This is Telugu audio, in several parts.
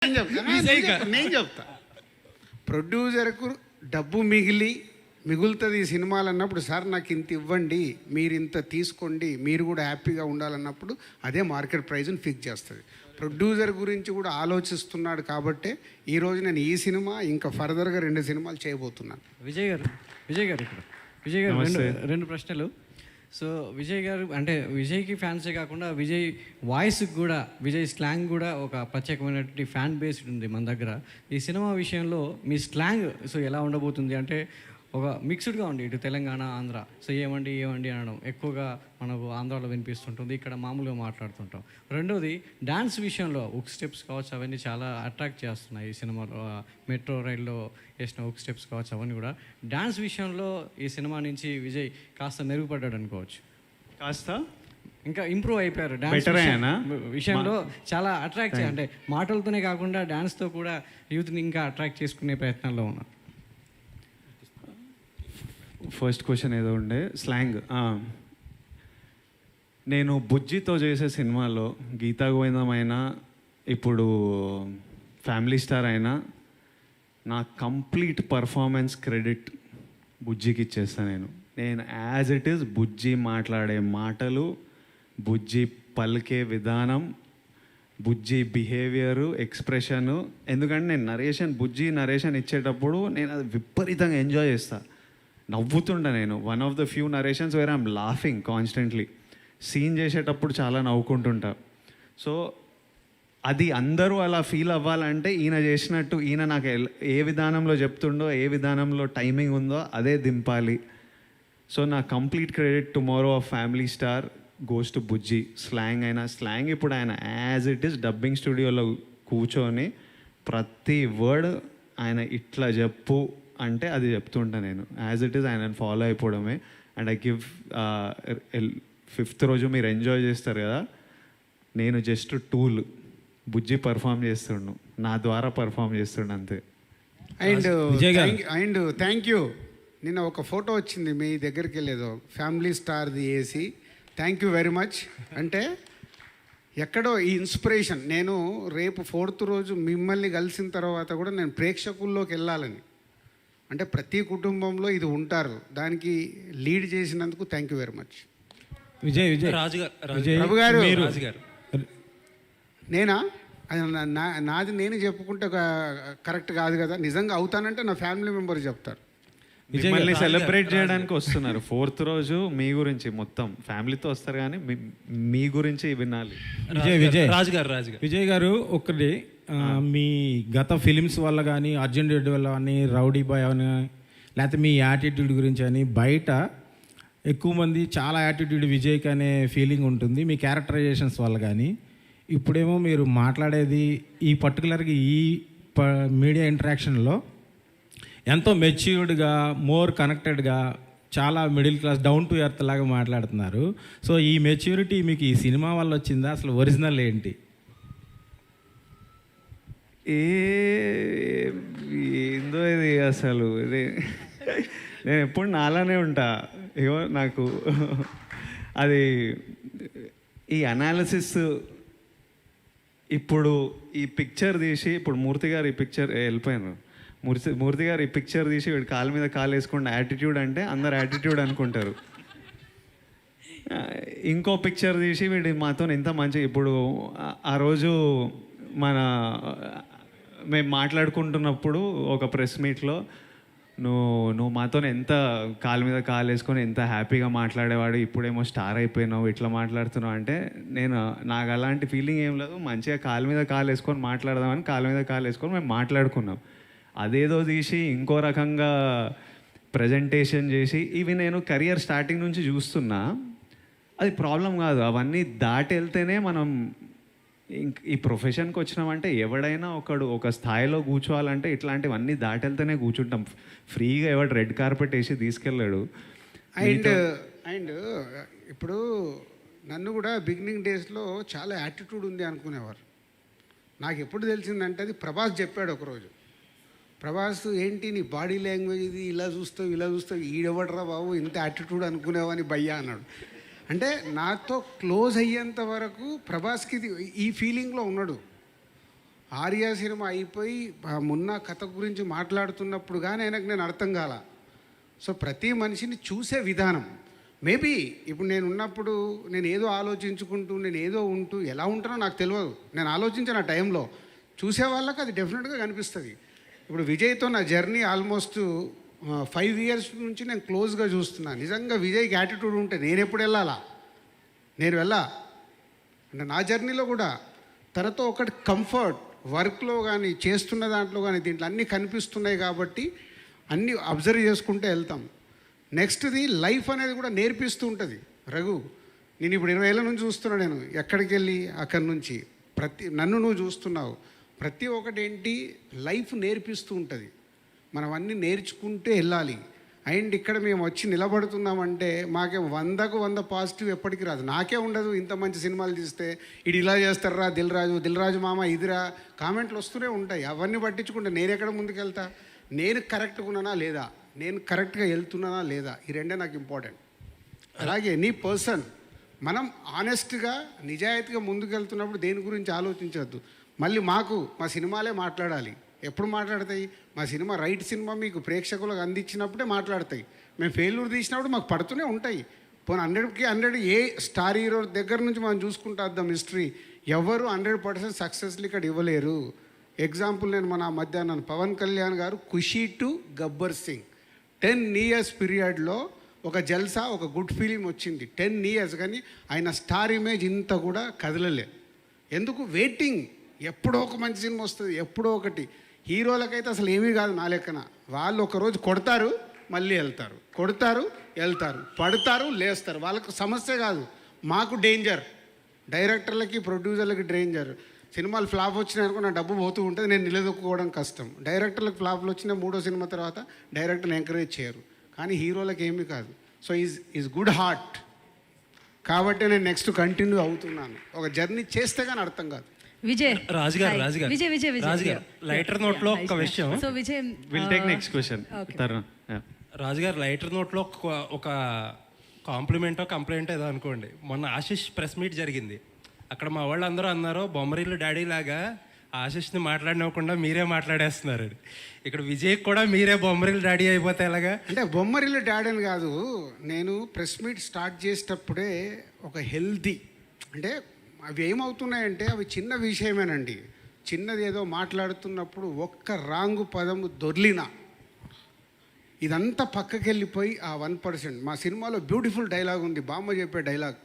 నేను చెప్తా ప్రొడ్యూసర్కు డబ్బు మిగులుతుంది ఈ సినిమాలు అన్నప్పుడు, సార్ నాకు ఇంత ఇవ్వండి, మీరు ఇంత తీసుకోండి, మీరు కూడా హ్యాపీగా ఉండాలన్నప్పుడు అదే మార్కెట్ ప్రైజ్ని ఫిక్స్ చేస్తుంది. ప్రొడ్యూసర్ గురించి కూడా ఆలోచిస్తున్నాడు కాబట్టే ఈరోజు నేను ఈ సినిమా ఇంకా ఫర్దర్గా 2 సినిమాలు చేయబోతున్నాను. విజయ్ గారు రెండు ప్రశ్నలు. సో విజయ్ గారు అంటే విజయ్కి ఫ్యాన్సే కాకుండా విజయ్ వాయిస్కి కూడా, విజయ్ స్లాంగ్ కూడా ఒక ప్రత్యేకమైనటువంటి ఫ్యాన్ బేస్ ఉంది మన దగ్గర. ఈ సినిమా విషయంలో మీ స్లాంగ్ సో ఎలా ఉండబోతుంది అంటే ఒక మిక్స్డ్గా ఉంది, ఇటు తెలంగాణ ఆంధ్ర. సో ఏమండి అనడం ఎక్కువగా మనకు ఆంధ్రాలో వినిపిస్తుంటుంది, ఇక్కడ మామూలుగా మాట్లాడుతుంటాం. రెండోది డ్యాన్స్ విషయంలో ఉక్ స్టెప్స్ కావచ్చు, అవన్నీ చాలా అట్రాక్ట్ చేస్తున్నాయి ఈ సినిమాలో. మెట్రో రైల్లో వేసిన ఉక్ స్టెప్స్ కావచ్చు, అవన్నీ కూడా డ్యాన్స్ విషయంలో ఈ సినిమా నుంచి విజయ్ కాస్త మెరుగుపడ్డాడు అనుకోవచ్చు. కాస్త ఇంకా ఇంప్రూవ్ అయిపోయారు డ్యాన్స్ విషయంలో. చాలా అట్రాక్ట్ అంటే మాటలతోనే కాకుండా డ్యాన్స్తో కూడా యూత్ని ఇంకా అట్రాక్ట్ చేసుకునే ప్రయత్నాల్లో ఉన్నారు. ఫస్ట్ క్వశ్చన్ ఏదో ఉండే స్లాంగ్. నేను బుజ్జితో చేసే సినిమాలో గీతా గోవిందం అయినా ఇప్పుడు ఫ్యామిలీ స్టార్ అయినా నా కంప్లీట్ పర్ఫార్మెన్స్ క్రెడిట్ బుజ్జికి ఇచ్చేస్తాను. నేను యాజ్ ఇట్ ఈస్ బుజ్జి మాట్లాడే మాటలు, బుజ్జి పలికే విధానం, బుజ్జి బిహేవియరు, ఎక్స్ప్రెషను. ఎందుకంటే నేను బుజ్జి నరేషన్ ఇచ్చేటప్పుడు నేను అది విపరీతంగా ఎంజాయ్ చేస్తాను, నవ్వుతుంటా. నేను one of the few narrations where I'm laughing constantly. Scene చేసేటప్పుడు చాలా నవ్వుకుంటుంటా. సో అది అందరూ అలా ఫీల్ అవ్వాలంటే ఈయన చేసినట్టు, ఈయన నాకు ఏ విధానంలో చెప్తుండో, ఏ విధానంలో టైమింగ్ ఉందో అదే దింపాలి. సో నా complete credit tomorrow of family star goes to Bujji. Slang ఇప్పుడు ఆయన యాజ్ ఇట్ ఈస్ డబ్బింగ్ స్టూడియోలో కూర్చొని ప్రతి వర్డ్ ఆయన ఇట్లా చెప్పు అంటే అది చెప్తుంటా నేను. యాజ్ ఇట్ ఈస్ ఆయనను ఫాలో అయిపోవడమే. అండ్ ఐ గివ్ 5th రోజు మీరు ఎంజాయ్ చేస్తారు కదా, నేను జస్ట్ టూల్. బుజ్జి పర్ఫామ్ చేస్తుండు, నా ద్వారా పర్ఫామ్ చేస్తుండు అంతే. And thank you. నిన్న ఒక ఫోటో వచ్చింది మీ దగ్గరికి వెళ్ళేదో ఫ్యామిలీ స్టార్ది వేసి. Thank you very much. అంటే ఎక్కడో ఈ ఇన్స్పిరేషన్, నేను రేపు 4th రోజు మిమ్మల్ని కలిసిన తర్వాత కూడా నేను ప్రేక్షకుల్లోకి వెళ్ళాలని, అంటే ప్రతి కుటుంబంలో ఇది ఉంటారు, దానికి లీడ్ చేసినందుకు థ్యాంక్ యూ వెరీ మచ్. ప్రభు గారు, నేనా నాది నేను చెప్పుకుంటే కరెక్ట్ కాదు కదా. నిజంగా అవుతానంటే నా ఫ్యామిలీ మెంబర్ చెప్తారు. మిమ్మల్ని సెలబ్రేట్ చేయడానికి వస్తున్నారు 4th రోజు. మీ గురించి మొత్తం ఫ్యామిలీతో వస్తారు, కానీ మీ గురించి వినాలి. విజయ్ గారు ఒకటి, మీ గత ఫిలిమ్స్ వల్ల కానీ, అర్జున్ రెడ్డి వల్ల కానీ, రౌడీ బాయ్ అని, లేకపోతే మీ యాటిట్యూడ్ గురించి అని బయట ఎక్కువ మంది చాలా యాటిట్యూడ్ విజయ్కి అనే ఫీలింగ్ ఉంటుంది మీ క్యారెక్టరైజేషన్స్ వల్ల. కానీ ఇప్పుడేమో మీరు మాట్లాడేది ఈ పర్టికులర్గా ఈ మీడియా ఇంటరాక్షన్లో ఎంతో మెచ్యూర్డ్గా, మోర్ కనెక్టెడ్గా, చాలా middle class, down to earth లాగా మాట్లాడుతున్నారు. సో ఈ మెచ్యూరిటీ మీకు ఈ సినిమా వల్ల వచ్చిందా? అసలు ఒరిజినల్ ఏంటి? ఏందో ఇది అసలు. ఇది నేను ఎప్పుడు నాలానే ఉంటా. ఏమో నాకు అది ఈ అనాలిసిస్. ఇప్పుడు ఈ పిక్చర్ తీసి, ఇప్పుడు మూర్తి గారు ఈ పిక్చర్ వెళ్ళిపోయాను, మూర్తి గారు ఈ పిక్చర్ తీసి వీడు కాలు మీద కాలు వేసుకుంటే యాటిట్యూడ్ అంటే అందరు యాటిట్యూడ్ అనుకుంటారు. ఇంకో పిక్చర్ తీసి వీడు మాతో ఎంత మంచి. ఇప్పుడు ఆ రోజు మేము మాట్లాడుకుంటున్నప్పుడు ఒక ప్రెస్ మీట్లో నువ్వు మాతో ఎంత కాలు మీద కాలు వేసుకొని ఎంత హ్యాపీగా మాట్లాడేవాడు, ఇప్పుడేమో స్టార్ అయిపోయినావు, ఇట్లా మాట్లాడుతున్నావు అంటే నాకు అలాంటి ఫీలింగ్ ఏం లేదు. మంచిగా కాలు మీద కాలు వేసుకొని మాట్లాడదామని కాలు మీద కాలు వేసుకొని మేము మాట్లాడుకున్నాం. అదేదో తీసి ఇంకో రకంగా ప్రజెంటేషన్ చేసి, ఇవి నేను కెరియర్ స్టార్టింగ్ నుంచి చూస్తున్నా. అది ప్రాబ్లం కాదు, అవన్నీ దాటి వెళ్తేనే మనం ఈ ప్రొఫెషన్కి వచ్చినామంటే ఎవడైనా ఒక స్థాయిలో కూర్చోవాలంటే ఇట్లాంటివన్నీ దాటి వెళ్తేనే కూర్చుంటాం. ఫ్రీగా ఎవడు రెడ్ కార్పెట్ వేసి తీసుకెళ్ళాడు. అండ్ ఇప్పుడు నన్ను కూడా బిగినింగ్ డేస్లో చాలా యాటిట్యూడ్ ఉంది అనుకునేవారు. నాకు ఎప్పుడు తెలిసిందంటే అది ప్రభాస్ చెప్పాడు ఒకరోజు. ప్రభాస్ ఏంటి నీ బాడీ లాంగ్వేజ్ ఇది, ఇలా చూస్తావు ఈడెవడరా బాబు ఇంత యాటిట్యూడ్ అనుకునేవని భయ్యా అన్నాడు. అంటే నాతో క్లోజ్ అయ్యేంత వరకు ప్రభాస్కి ఈ ఫీలింగ్లో ఉన్నాడు. ఆర్య సినిమా అయిపోయి మున్నా కథ గురించి మాట్లాడుతున్నప్పుడు కానీ ఆయనకు నేను అర్థం కాల. సో ప్రతి మనిషిని చూసే విధానం మేబీ ఇప్పుడు నేను ఉన్నప్పుడు నేను ఏదో ఆలోచించుకుంటూ నేను ఏదో ఉంటూ ఎలా ఉంటానో నాకు తెలియదు. నేను ఆలోచించిన టైంలో చూసే వాళ్ళకి అది డెఫినెట్గా కనిపిస్తుంది. ఇప్పుడు విజయ్తో నా జర్నీ ఆల్మోస్ట్ 5 years నుంచి నేను క్లోజ్గా చూస్తున్నాను. నిజంగా విజయ్కి యాటిట్యూడ్ ఉంటే నేను ఎప్పుడు వెళ్ళాలా, నేను అంటే నా జర్నీలో కూడా తనతో ఒకటి కంఫర్ట్ వర్క్లో కానీ చేస్తున్న దాంట్లో కానీ దీంట్లో అన్నీ కనిపిస్తున్నాయి కాబట్టి అన్నీ అబ్జర్వ్ చేసుకుంటే వెళ్తాం. నెక్స్ట్ది లైఫ్ అనేది కూడా నేర్పిస్తూ ఉంటుంది. రఘు, నేను ఇప్పుడు 20 ఏళ్ళ నుంచి చూస్తున్నాను. నేను ఎక్కడికి వెళ్ళి అక్కడి నుంచి నన్ను నువ్వు చూస్తున్నావు. ప్రతి ఒక్కటి ఏంటి లైఫ్ నేర్పిస్తూ ఉంటుంది. మనం అన్నీ నేర్చుకుంటే వెళ్ళాలి. అండ్ ఇక్కడ మేము వచ్చి నిలబడుతున్నామంటే మాకే 100కు 100 పాజిటివ్ ఎప్పటికీ రాదు. నాకే ఉండదు. ఇంత మంచి సినిమాలు తీస్తే ఇది ఇలా చేస్తారా, దిల్రాజు మామ ఇదిరా కామెంట్లు వస్తూనే ఉంటాయి. అవన్నీ పట్టించుకుంటే నేను ఎక్కడ ముందుకెళ్తా, నేను కరెక్ట్గా ఉన్నానా లేదా, నేను కరెక్ట్గా వెళ్తున్నానా లేదా, ఈ రెండే నాకు ఇంపార్టెంట్. అలాగే నీ పర్సన్ మనం ఆనెస్ట్గా నిజాయితీగా ముందుకెళ్తున్నప్పుడు దేని గురించి ఆలోచించవద్దు. మళ్ళీ మా సినిమాలే మాట్లాడాలి. ఎప్పుడు మాట్లాడతాయి? మా సినిమా రైట్ సినిమా మీకు ప్రేక్షకులకు అందించినప్పుడే మాట్లాడతాయి. మేము ఫెయిల్యూర్ తీసినప్పుడు మాకు పడుతూనే ఉంటాయి. పోనీ 100కి 100 ఏ స్టార్ హీరో దగ్గర నుంచి మనం చూసుకుంటూ వద్దాం హిస్టరీ, ఎవరు 100% సక్సెస్లు ఇక్కడ ఇవ్వలేరు. ఎగ్జాంపుల్ నేను మన మధ్యాహ్నం పవన్ కళ్యాణ్ గారు ఖుషీ టు గబ్బర్ సింగ్ 10 years పీరియడ్లో ఒక జల్సా, ఒక గుడ్ ఫీలింగ్ వచ్చింది. 10 years కానీ ఆయన స్టార్ ఇమేజ్ ఇంత కూడా కదలలే. ఎందుకు? వెయిటింగ్. ఎప్పుడో ఒక మంచి సినిమా వస్తుంది, ఎప్పుడో ఒకటి. హీరోలకైతే అసలు ఏమీ కాదు నా లెక్కన. వాళ్ళు ఒకరోజు కొడతారు, మళ్ళీ వెళ్తారు, కొడతారు, వెళ్తారు, పడతారు, లేస్తారు. వాళ్ళకు సమస్య కాదు, మాకు డేంజర్. డైరెక్టర్లకి ప్రొడ్యూసర్లకి డేంజర్. సినిమాలు ఫ్లాప్ వచ్చినాయనుకో నా డబ్బు పోతూ ఉంటుంది, నేను నిలదొక్కుకోవడం కష్టం. డైరెక్టర్లకు ఫ్లాప్లు వచ్చిన 3వ సినిమా తర్వాత డైరెక్టర్ని ఎంకరేజ్ చేయరు. కానీ హీరోలకు ఏమీ కాదు. సో ఈజ్ గుడ్ హార్ట్ కాబట్టి నేను నెక్స్ట్ కంటిన్యూ అవుతున్నాను. ఒక జర్నీ చేస్తే కానీ అర్థం కాదు. విజయ్ రాజుగారు లైటర్ నోట్ లో ఒక విషయం. So Vijay will take next question. రాజుగారు లైటర్ నోట్ లో ఒక కాంప్లిమెంటో కంప్లైంట్ ఏదో అనుకోండి. మొన్న ఆశిష్ ప్రెస్ మీట్ జరిగింది. అక్కడ మా వాళ్ళు అందరూ అన్నారు బొమ్మరిల్లు డాడీ లాగా ఆశిష్ని మాట్లాడినవ్వకుండా మీరే మాట్లాడేస్తున్నారు. ఇక్కడ విజయ్ కూడా మీరే బొమ్మరిల్లు డాడీ అయిపోతే ఎలాగా? అంటే బొమ్మరిల్లు డాడీ అని కాదు, నేను ప్రెస్ మీట్ స్టార్ట్ చేసేటప్పుడే ఒక హెల్తీ అంటే అవి ఏమవుతున్నాయంటే అవి చిన్న విషయమేనండి. చిన్నది ఏదో మాట్లాడుతున్నప్పుడు ఒక్క రాంగు పదము దొర్లినా ఇదంతా పక్కకి వెళ్ళిపోయి ఆ 1%. మా సినిమాలో బ్యూటిఫుల్ డైలాగ్ ఉంది, బామ్మ చెప్పే డైలాగ్,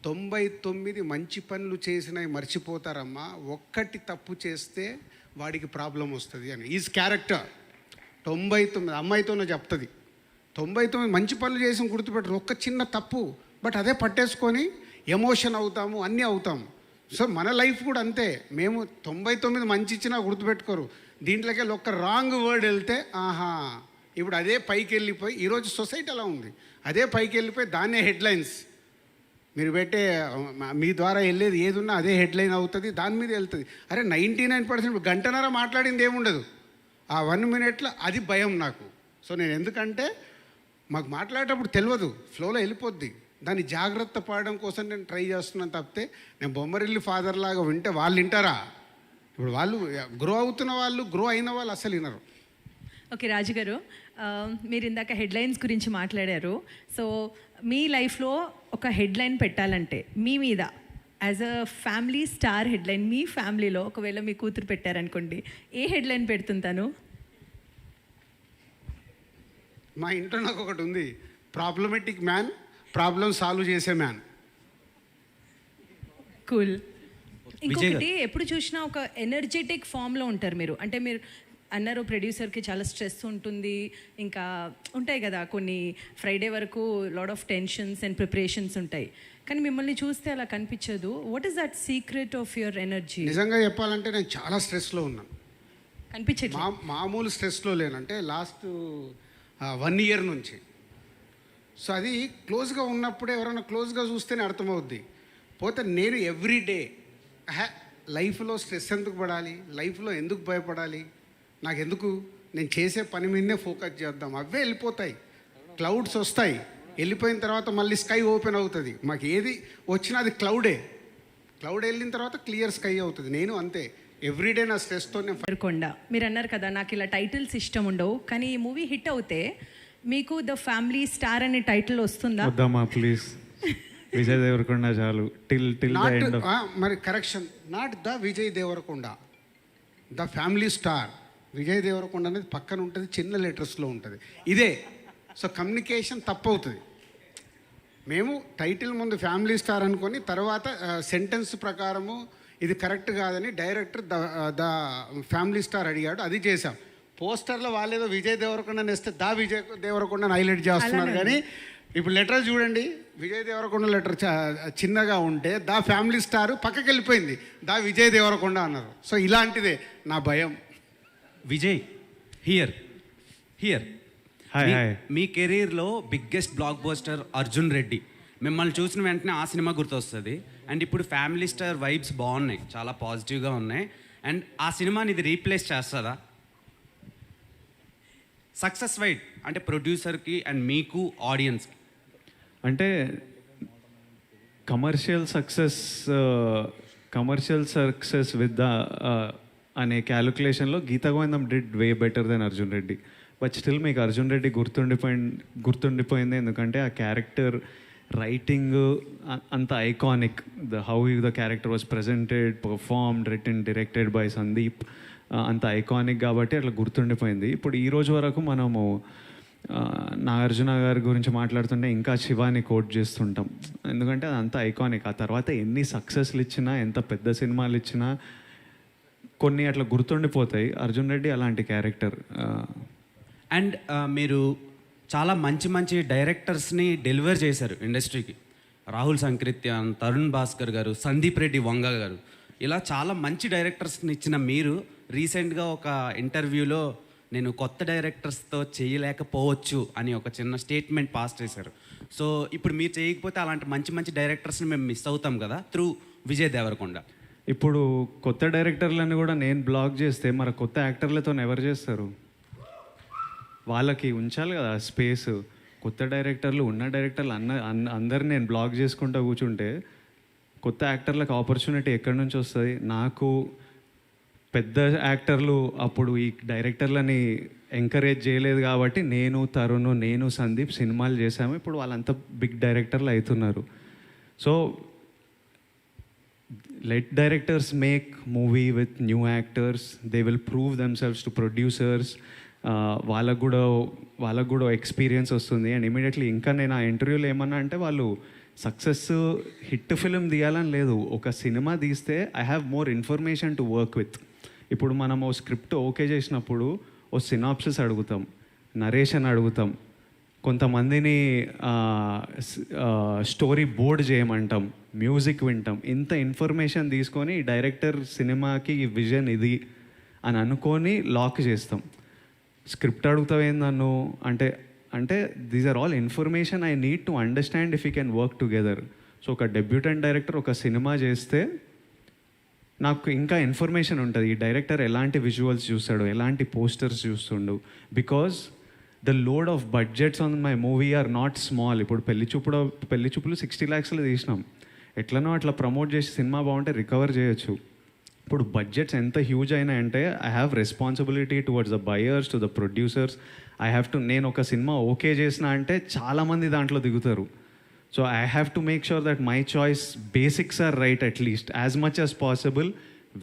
99 మంచి పనులు చేసినవి మర్చిపోతారమ్మా, ఒక్కటి తప్పు చేస్తే వాడికి ప్రాబ్లం వస్తుంది అని. ఈజ్ క్యారెక్టర్ 99 అమ్మాయితోనే చెప్తుంది. 99 మంచి పనులు చేసి గుర్తుపెట్టరు, ఒక్క చిన్న తప్పు బట్ అదే పట్టేసుకొని ఎమోషన్ అవుతాము, అన్నీ అవుతాము. సో మన లైఫ్ కూడా అంతే. మేము 99 మంచి ఇచ్చినా గుర్తుపెట్టుకోరు, దీంట్లోకి వెళ్ళి ఒక్క రాంగ్ వర్డ్ వెళ్తే ఆహా ఇప్పుడు అదే పైకి వెళ్ళిపోయి, ఈరోజు సొసైటీ అలా ఉంది, అదే పైకి వెళ్ళిపోయి దాన్నే హెడ్లైన్స్ మీరు పెట్టే మీ ద్వారా వెళ్ళేది ఏది ఉన్నా అదే హెడ్లైన్ అవుతుంది, దాని మీద వెళ్తుంది. అరే 99% గంటన్నర మాట్లాడింది ఏముండదు, ఆ 1 minute అది భయం నాకు. సో నేను ఎందుకంటే మాకు మాట్లాడేటప్పుడు తెలియదు, ఫ్లోలో వెళ్ళిపోద్ది. దాన్ని జాగ్రత్త పడడం కోసం నేను ట్రై చేస్తున్నాను తప్పితే నేను బొమ్మరిల్లు ఫాదర్ లాగా వింటే వాళ్ళు వింటారా? ఇప్పుడు వాళ్ళు గ్రో అవుతున్న వాళ్ళు, గ్రో అయిన వాళ్ళు అసలు వినరు. ఓకే రాజు గారు, మీరు ఇందాక హెడ్లైన్స్ గురించి మాట్లాడారు. సో మీ లైఫ్లో ఒక హెడ్లైన్ పెట్టాలంటే మీ మీద as a family star headline, మీ ఫ్యామిలీలో ఒకవేళ మీ కూతురు పెట్టారనుకోండి, ఏ హెడ్లైన్ పెడుతుంటాను? మా ఇంట్లో నాకు ఒకటి ఉంది, ప్రాబ్లమెటిక్ మ్యాన్, ప్రాబ్లం సాల్వ్ చేసే మ్యాన్. కూల్. ఇంకొకటి, ఎప్పుడు చూసినా ఒక ఎనర్జెటిక్ ఫామ్లో ఉంటారు మీరు. అంటే మీరు అన్నారు ప్రొడ్యూసర్కి చాలా స్ట్రెస్ ఉంటుంది, ఇంకా ఉంటాయి కదా కొన్ని, ఫ్రైడే వరకు lot of tensions and preparations ఉంటాయి, కానీ మిమ్మల్ని చూస్తే అలా కనిపించదు. What is that secret of your energy? నిజంగా చెప్పాలంటే నేను చాలా స్ట్రెస్లో ఉన్నాను. కనిపించట్లేదు. మామూలు స్ట్రెస్లో లేనంటే లాస్ట్ 1 year నుంచి. సో అది క్లోజ్గా ఉన్నప్పుడే ఎవరైనా క్లోజ్గా చూస్తేనే అర్థమవుద్ది. పోతే నేను ఎవ్రీడే లైఫ్లో స్ట్రెస్ ఎందుకు పడాలి, లైఫ్లో ఎందుకు భయపడాలి, నాకెందుకు, నేను చేసే పని మీదనే ఫోకస్ చేద్దాం, అవే వెళ్ళిపోతాయి. క్లౌడ్స్ వస్తాయి, వెళ్ళిపోయిన తర్వాత మళ్ళీ స్కై ఓపెన్ అవుతుంది. మాకు ఏది వచ్చినా అది క్లౌడ్ వెళ్ళిన తర్వాత క్లియర్ స్కై అవుతుంది. నేను అంతే, ఎవ్రీడే నా స్ట్రెస్తో నేను దేవరకొండ మీరు అన్నారు కదా నాకు ఇలా టైటిల్స్ ఇష్టం ఉండవు, కానీ ఈ మూవీ హిట్ అవుతే మీకు ద ఫ్యామిలీ స్టార్ అనే టైటిల్ వస్తుందా? వద్దామా ప్లీజ్, విజయ్ దేవరకొండ చాలు. టిల్ ద ఎండ్ ఆఫ్ మరి correction, not the Vijay Deverakonda, the family star. Vijay Deverakonda అనేది పక్కన ఉంటుంది, చిన్న లెటర్స్లో ఉంటుంది. ఇదే సో కమ్యూనికేషన్ తప్పు అవుతుంది. మేము టైటిల్ ముందు ఫ్యామిలీ స్టార్ అనుకొని తర్వాత సెంటెన్స్ ప్రకారము ఇది కరెక్ట్ కాదని డైరెక్టర్ ద ఫ్యామిలీ స్టార్ అడిగాడు, అది చేశాం. పోస్టర్లో వాళ్ళేదో విజయ్ దేవరకొండ నేస్తే దా విజయ్ దేవరకొండని హైలైట్ చేస్తున్నారు. కానీ ఇప్పుడు లెటర్ చూడండి, విజయ్ దేవరకొండ లెటర్ చిన్నగా ఉంటే దా ఫ్యామిలీ స్టార్ పక్కకి వెళ్ళిపోయింది, దా విజయ్ దేవరకొండ అన్నారు. సో ఇలాంటిదే నా భయం. Vijay here hi hi. మీ కెరీర్లో biggest blockbuster Arjun Reddy. మిమ్మల్ని చూసిన వెంటనే ఆ సినిమా గుర్తొస్తుంది. అండ్ ఇప్పుడు ఫ్యామిలీ స్టార్ వైబ్స్ బాగున్నాయి, చాలా పాజిటివ్గా ఉన్నాయి. అండ్ ఆ సినిమాని ఇది రీప్లేస్ చేస్తుందా? సక్సెస్ వైడ్ అంటే ప్రొడ్యూసర్కి అండ్ మీకు ఆడియన్స్కి. అంటే కమర్షియల్ సక్సెస్ విత్ ద అనే క్యాలిక్యులేషన్లో Geetha Govindam did way better than Arjun Reddy. But still మీకు అర్జున్ రెడ్డి గుర్తుండిపోయింది ఎందుకంటే ఆ క్యారెక్టర్ రైటింగ్ అంత iconic. How the character was presented, performed, written, directed by Sandeep, అంత ఐకానిక్ కాబట్టి అట్లా గుర్తుండిపోయింది. ఇప్పుడు ఈ రోజు వరకు మనము నాగార్జున గారి గురించి మాట్లాడుతుంటే ఇంకా శివాని కోట్ చేస్తుంటాం, ఎందుకంటే అది అంత ఐకానిక్. ఆ తర్వాత ఎన్ని సక్సెస్లు ఇచ్చినా, ఎంత పెద్ద సినిమాలు ఇచ్చినా కొన్ని అట్లా గుర్తుండిపోతాయి. అర్జున్ రెడ్డి అలాంటి క్యారెక్టర్. అండ్ మీరు చాలా మంచి డైరెక్టర్స్ని డెలివర్ చేశారు ఇండస్ట్రీకి. రాహుల్ సంకృత్యాన్, తరుణ్ భాస్కర్ గారు, సందీప్ రెడ్డి వంగ గారు, ఇలా చాలా మంచి డైరెక్టర్స్ని ఇచ్చిన మీరు రీసెంట్గా ఒక ఇంటర్వ్యూలో నేను కొత్త డైరెక్టర్స్తో చేయలేకపోవచ్చు అని ఒక చిన్న స్టేట్మెంట్ పాస్ చేశారు. సో ఇప్పుడు మీరు చేయకపోతే అలాంటి మంచి డైరెక్టర్స్ని మేము మిస్ అవుతాం కదా త్రూ విజయ్ దేవరకొండ. ఇప్పుడు కొత్త డైరెక్టర్లను కూడా నేను బ్లాక్ చేస్తే మరి కొత్త యాక్టర్లతో ఎవరు చేస్తారు? వాళ్ళకి ఉంచాలి కదా స్పేస్. కొత్త డైరెక్టర్లు, ఉన్న డైరెక్టర్లు అందరిని నేను బ్లాక్ చేసుకుంటూ కూర్చుంటే కొత్త యాక్టర్లకు ఆపర్చునిటీ ఎక్కడి నుంచి వస్తుంది? నాకు పెద్ద యాక్టర్లు అప్పుడు ఈ డైరెక్టర్లని ఎంకరేజ్ చేయలేదు కాబట్టి తరుణ్, సందీప్ సినిమాలు చేశాము. ఇప్పుడు వాళ్ళంతా బిగ్ డైరెక్టర్లు అవుతున్నారు. So let directors make movie with new actors, they will prove themselves to producers. వాళ్ళకు కూడా ఎక్స్పీరియన్స్ వస్తుంది. అండ్ ఇమీడియట్లీ ఇంకా నేను ఆ ఇంటర్వ్యూలో ఏమన్నా అంటే వాళ్ళు సక్సెస్ హిట్ ఫిలిం తీయాలని లేదు, ఒక సినిమా తీస్తే I have more information to work with. ఇప్పుడు మనం ఓ స్క్రిప్ట్ ఓకే చేసినప్పుడు ఓ సినాప్సిస్ అడుగుతాం, నరేషన్ అడుగుతాం, కొంతమందిని స్టోరీ బోర్డ్ చేయమంటాం, మ్యూజిక్ వింటాం. ఇంత ఇన్ఫర్మేషన్ తీసుకొని డైరెక్టర్ సినిమాకి ఈ విజన్ ఇది అని అనుకొని లాక్ చేస్తాం. స్క్రిప్ట్ అడుగుతావు నన్ను అంటే these are all information I need to understand if you can work together. So ఒక డెబ్యూటెంట్ డైరెక్టర్ ఒక సినిమా చేస్తే నాకు ఇంకా ఇన్ఫర్మేషన్ ఉంటుంది, ఈ డైరెక్టర్ ఎలాంటి విజువల్స్ చూస్తాడు, ఎలాంటి పోస్టర్స్ చూస్తుండు. Because the load of budgets on my movie are not small. ఇప్పుడు పెళ్లి చూపులు 60 lakhsలో తీసినాం. ఎట్లనో అట్లా ప్రమోట్ చేసి సినిమా బాగుంటే రికవర్ చేయొచ్చు. ఇప్పుడు బడ్జెట్స్ ఎంత హ్యూజ్ అయినాయంటే I have responsibility towards the buyers, to the producers. నేను ఒక సినిమా ఓకే చేసిన అంటే చాలామంది దాంట్లో దిగుతారు. So I have to make sure that my choice basics are right at least as much as possible.